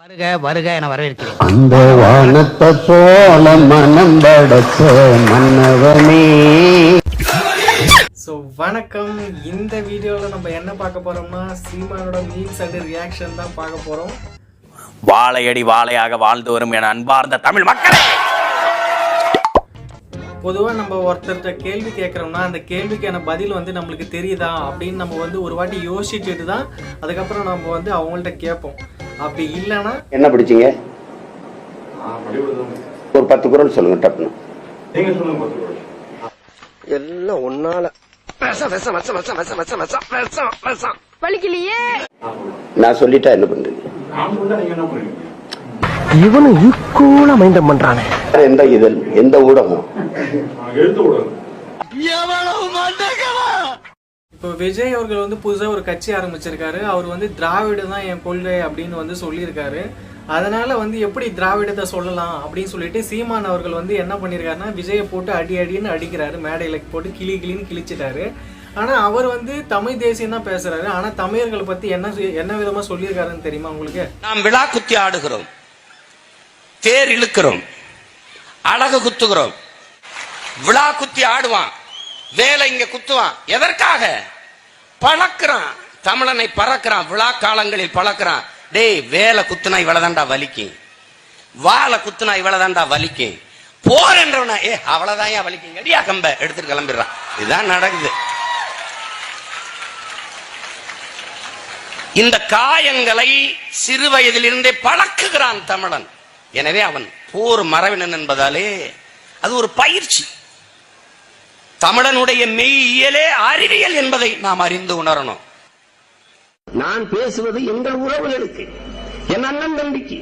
வருக வருக என வரவேற்கிறேன். அந்த வானத்தை போல மனம் படைச்ச மன்னவனே. ஸோ வணக்கம். இந்த வீடியோவில் நம்ம என்ன பார்க்க போகிறோம்னா சீமானோட மீம்ஸ் அண்ட் ரியாக்ஷன் தான் பார்க்க போகிறோம். வாழையடி வாழையாக வாழ்ந்து வரும் என அன்பார்ந்த தமிழ் மக்களே, பொதுவாக நம்ம ஒருத்தர்கிட்ட கேள்வி கேட்குறோம்னா அந்த கேள்விக்கான பதில் வந்து நம்மளுக்கு தெரியுதா அப்படின்னு நம்ம வந்து ஒரு வாட்டி யோசிச்சுட்டு தான் அதுக்கப்புறம் நம்ம வந்து அவங்கள்ட்ட கேட்போம். அப்படி இல்லைன்னா என்ன படிச்சீங்க? ஒரு 10 குறள் சொல்லுங்க டப்புன்னு. எல்லாம் ஒன்னால வலிக்கலையே. நான் சொல்லிட்டா என்ன பண்றீங்க? இவனு ஈக்குவலா மைண்டம் பண்றானே. எந்த இதழ், எந்த ஊடகம்? இப்போ விஜய் அவர்கள் வந்து புதுசாக ஒரு கட்சி ஆரம்பிச்சிருக்காரு. அவர் வந்து திராவிட தான் என் கொள்கை அப்படின்னு வந்து சொல்லியிருக்காரு. அதனால வந்து எப்படி திராவிடத்தை சொல்லலாம் அப்படின்னு சொல்லிட்டு சீமான் அவர்கள் வந்து என்ன பண்ணியிருக்காருன்னா விஜயை போட்டு அடின்னு அடிக்கிறாரு, மேடையில் போட்டு கிளின்னு கிழிச்சிட்டாரு. ஆனால் அவர் வந்து தமிழ் தேசியம் தான் பேசுறாரு. ஆனால் தமிழர்களை பற்றி என்ன விதமாக சொல்லியிருக்காருன்னு தெரியுமா உங்களுக்கு? நாம் விழா குத்தி ஆடுகிறோம், தேர் இழுக்கிறோம், அழகு குத்துகிறோம். விழா குத்தி ஆடுவான், வேலை இங்க குத்துவான். எதற்காக? பழக்கிறான், தமிழனை பறக்கிறான், விழா காலங்களில் பழக்கிறான். டேய், வேலை குத்துனா இவ்வளவுதான்டா வலிக்கும், வாழை குத்துனா இவ்வளவுதான்டா வலிக்கும், போர் என்றவனா அவ்வளவுதான் ஏன் வலிக்கும், அடியா கம்ப எடுத்துட்டு கிளம்பிடுறான். இதுதான் நடக்குது. இந்த காயங்களை சிறு வயதிலிருந்தே பழக்குகிறான் தமிழன். எனவே அவன் போர் மரபினன் என்பதாலே அது ஒரு பயிற்சி. தமிழனுடைய மெய்யியலே அறிவியல் என்பதை நாம் அறிந்து உணரணும். நான் பேசுவது எங்கள் உறவுகளுக்கு, என் அண்ணன் தம்பிக்கு.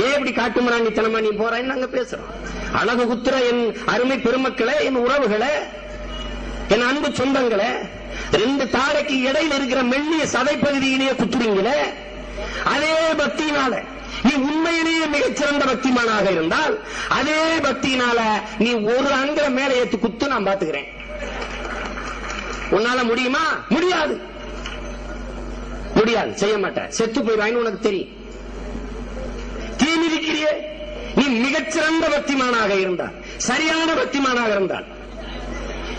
ஏன் இப்படி காட்டுமிராண்டித்தனமா நீ போறான்னு நாங்க பேசுறோம். அழகு குத்துற என் அருமை பெருமக்களே, என் உறவுகளே, என் அன்பு சொந்தங்களே, 2 தாடைக்கு இடையில் இருக்கிற மெல்லிய சதை பகுதியிலேயே குத்துறீங்களே, அதே பக்தியினால நீ உண்மையிலேயே மிகச்சிறந்த பக்திமானாக இருந்தால் அதே பக்தியினால நீ ஒரு அங்குல மேல ஏத்து குத்து நான் பாத்துக்கிறேன். உன்னால முடியுமா? முடியாது, முடியாது, செய்ய மாட்டேன். செத்து போயிடுவான்னு உனக்கு தெரியும். தீ மிதிக்கிறியே, நீ மிகச்சிறந்த பக்திமானாக இருந்தால், சரியான பக்திமானாக இருந்தால்,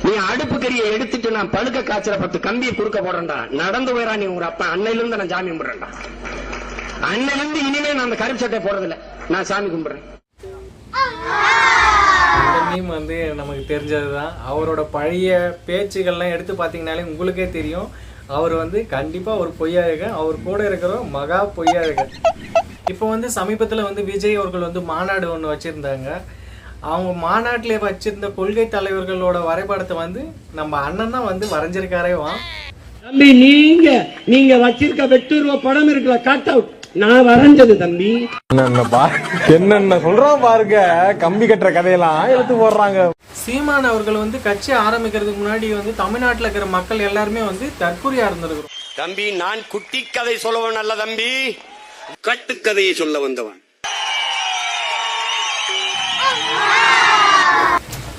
நீ அடுப்பு கறியை எடுத்துட்டு நான் பழுக்க காய்ச்சல 10 கம்பியை குறுக்க போடுறேன்டா, நடந்து போயிடா. நீ உங்க அப்பா அன்னையில இருந்து நான் சாமி கும்பிடுறேன்டா. அன்னையில இருந்து இனிமே நான் அந்த கருப்பு சட்டை போடுறதில்ல, நான் சாமி கும்பிடுறேன். இந்த மீம் வந்து நமக்கு தெரிஞ்சதுதான். அவரோட பழைய பேச்சுகள்லாம் எடுத்து பார்த்தீங்கன்னாலே உங்களுக்கே தெரியும். அவர் வந்து கண்டிப்பாக ஒரு பொய்யாருங்க, அவர் கூட இருக்கிற மகா பொய்யாருங்க. இப்போ வந்து சமீபத்தில் வந்து விஜய் அவர்கள் வந்து மாநாடு ஒன்று வச்சுருந்தாங்க. அவங்க மாநாட்டில் வச்சிருந்த கொள்கை தலைவர்களோட வரைபடத்தை வந்து நம்ம அண்ணன் தான் வந்து வரைஞ்சிருக்காரேவா. தம்பி, நீங்க வச்சிருக்க வெட்டுருவ படம் இருக்குல்ல, கட் அவுட் நான் வரைஞ்சது தம்பி. என்னென்ன சொல்றோம் பாருங்க, கம்பி கட்டுற கதையெல்லாம் எடுத்து போடுறாங்க. சீமான் அவர்கள் வந்து கட்சி ஆரம்பிக்கிறதுக்கு முன்னாடி வந்து தமிழ்நாட்டில் இருக்கிற மக்கள் எல்லாருமே வந்து தற்கொலையா இருந்திருக்கிறோம். தம்பி, நான் குட்டி கதை சொல்லவன் அல்ல தம்பி, கட்டுக்கதையை சொல்ல வந்தவன்.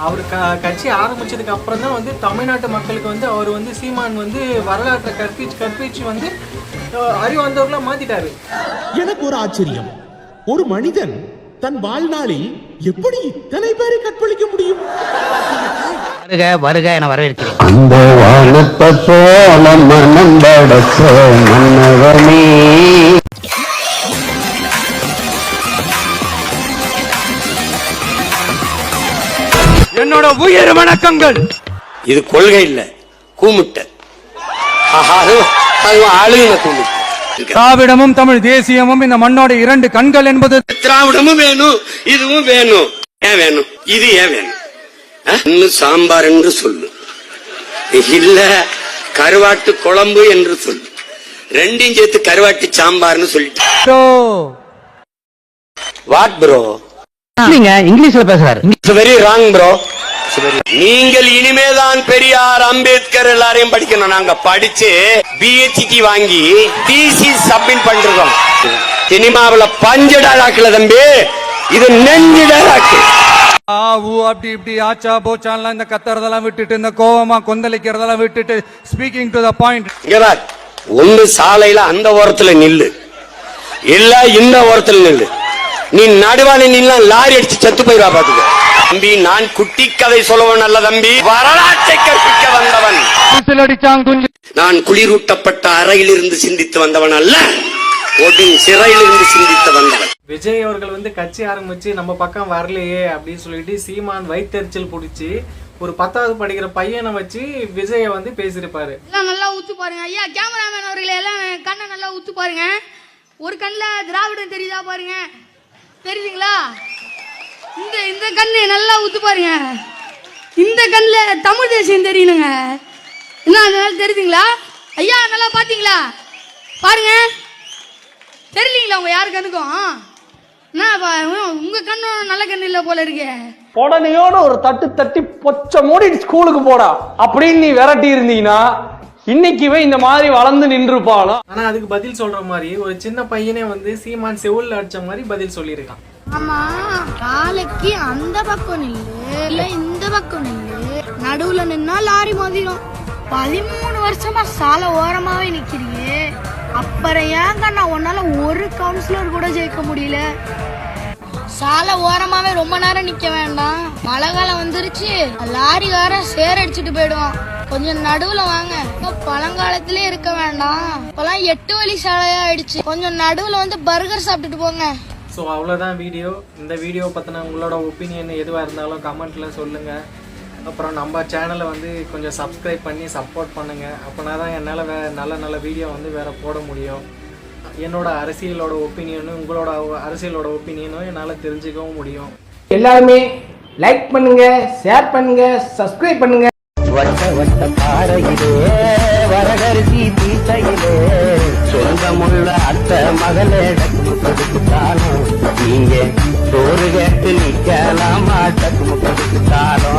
அவர் கட்சி ஆரம்பிச்சதுக்கு அப்புறம் தான் வந்து தமிழ்நாட்டு மக்களுக்கு வந்து அவர் வந்து சீமான் வந்து வரலாற்றை கற்பிச்சு வந்து அறிவார்ந்தவர்களா மாத்திட்டாரு. எனக்கு ஒரு ஆச்சரியம், ஒரு மனிதன் தன் வாழ்நாளில் எப்படி இத்தனை பேரை கற்பழிக்க முடியும்? வருக வருக என வரவேற்கிறேன். அந்த வானத்தை போல மனம் படைச்ச மன்னவனே. என்னோட உயிர் வணக்கங்கள். இது கொள்கை இல்ல, கூமுட்ட. அழுகின கூமுட்ட. திராவிடமும் தமிழ் தேசியமும் இந்த மண்ணோட 2 கண்கள் என்பது. திராவிடமும் வேணும், இதுவும் வேணும். ஏன் வேணும்? இது ஏன் வேணும்? சாம்பார் என்று சொல்லு, இல்ல கருவாட்டு குழம்பு என்று சொல்லு. 2யும் சேர்த்து கருவாட்டு சாம்பார்னு சொல்லிட்டு. What bro? நீங்க இங்கிலீஷ்ல பேசுறாரு. Very wrong bro. நீங்கள் இனிமேதான் பெரியார், அம்பேத்கர் எல்லாரையும் படிக்கணும். நாங்க படிச்சு பிஹெச்டி வாங்கி டிசி சப்மிட் பண்றோம். சினிமாவில் பஞ்சு டைலாக்ல தம்பி, இது நெஞ்சு டைலாக். அப்படி இப்படி ஆச்சா போச்சான்லாம் இந்த கத்துறதெல்லாம் விட்டுட்டு, இந்த கோவமா கொந்தளிக்கிறதெல்லாம் விட்டுட்டு, ஸ்பீக்கிங் டு த பாயிண்ட். ஒன்னு சாலையில அந்த ஓரத்துல நில்லு, இல்ல இந்த ஓரத்துல நில்லு. நீ நடுவானி நின்னா லாரி அடிச்சு செத்து போயிடுவா பாத்துக்க. தம்பி, நான் குட்டி கதை சொல்லுவன் அல்ல தம்பி, வரலாற்றை கற்பிக்க வந்தவன். நான் குளிரூட்டப்பட்ட அறையிலிருந்து சிந்தித்து வந்தவன் அல்ல, சிறையிலிருந்து சிந்தித்து வந்தவன். விஜய் அவர்கள் வந்து கட்சி ஆரம்பிச்சு நம்ம பக்கம் வரலையே அப்படின்னு சொல்லிட்டு சீமான் வயிற்றெரிச்சல் பிடிச்சி ஒரு 10வது படிக்கிற பையனை வச்சு விஜய வந்து பேசியிருப்பாரு. எல்லாம் நல்லா ஊத்து பாருங்க ஐயா, கேமராமேன் அவர்களே எல்லாம் கண்ணை நல்லா ஊத்து பாருங்க. ஒரு கண்ணில் திராவிடம் தெரியுதா பாருங்க, தெரியுதுங்களா? இந்த கண்ணு நல்லா ஊத்து பாருங்க. இந்த கண்ணில் தமிழ் தேசியம் தெரியணுங்க. என்ன தெரியுதுங்களா ஐயா? நல்லா பாத்தீங்களா? பாருங்க, தெரியலீங்களா உங்க யாரு கண்ணுக்கும்? உங்க கண்ணு நல்ல கண்ணு இல்ல போல இருக்கு. உடனேயோட ஒரு தட்டு தட்டி பொச்ச மூடி ஸ்கூலுக்கு போடா அப்படின்னு நீ விரட்டி இருந்தீங்கன்னா இன்னைக்கு இந்த மாதிரி வளர்ந்து நின்றுப்பாலும். ஆனா அதுக்கு பதில் சொல்ற மாதிரி ஒரு சின்ன பையனே வந்து சீமான் செவுல்ல அடிச்ச மாதிரி பதில் சொல்லியிருக்கான். ஆமா, காலைக்கு அந்த பக்கம் நில்லு இல்ல இந்த பக்கம் நில்லு, நடுவுல நின்னா லாரி மோதிரும். 13 வருஷமா சாலை ஓரமாவே நிக்கிறீங்க, அப்புறம் ஏங்க நான் உன்னால ஒரு கவுன்சிலர் கூட ஜெயிக்க முடியல? சாலை ஓரமாவே ரொம்ப நேரம் நிக்க வேண்டாம், மழை காலம் வந்துருச்சு, லாரிக்காரன் சேர் அடிச்சுட்டு போயிடுவான். கொஞ்சம் நடுவுல வாங்க. பழங்காலத்திலே இருக்க வேண்டாம், இப்பெல்லாம் 8 வழி சாலையா ஆயிடுச்சு. கொஞ்சம் நடுவுல வந்து பர்கர் சாப்பிட்டுட்டு போங்க. ஸோ அவ்வளோதான் வீடியோ. இந்த வீடியோ பற்றின உங்களோட ஒப்பீனியன் எதுவாக இருந்தாலும் கமெண்ட்டில் சொல்லுங்கள். அப்புறம் நம்ம சேனலை வந்து கொஞ்சம் சப்ஸ்கிரைப் பண்ணி சப்போர்ட் பண்ணுங்கள். அப்போனா தான் என்னால் நல்ல நல்ல வீடியோ வந்து வேறு போட முடியும். என்னோட அரசியலோட ஒப்பீனியனும் உங்களோட அரசியலோட ஒப்பீனியனும் என்னால் தெரிஞ்சுக்கவும் முடியும். எல்லாருமே லைக் பண்ணுங்க, ஷேர் பண்ணுங்க, சப்ஸ்கிரைப் பண்ணுங்க. வட்ட வட்ட பாறையிலே வரகரிசி பீச்சையிலே சொந்தமுள்ள அத்தை மகளே கொடுத்தாலும் நீங்க சோறு கேட்டு நிக்கலாமா டக்கு கொடுத்தாலும்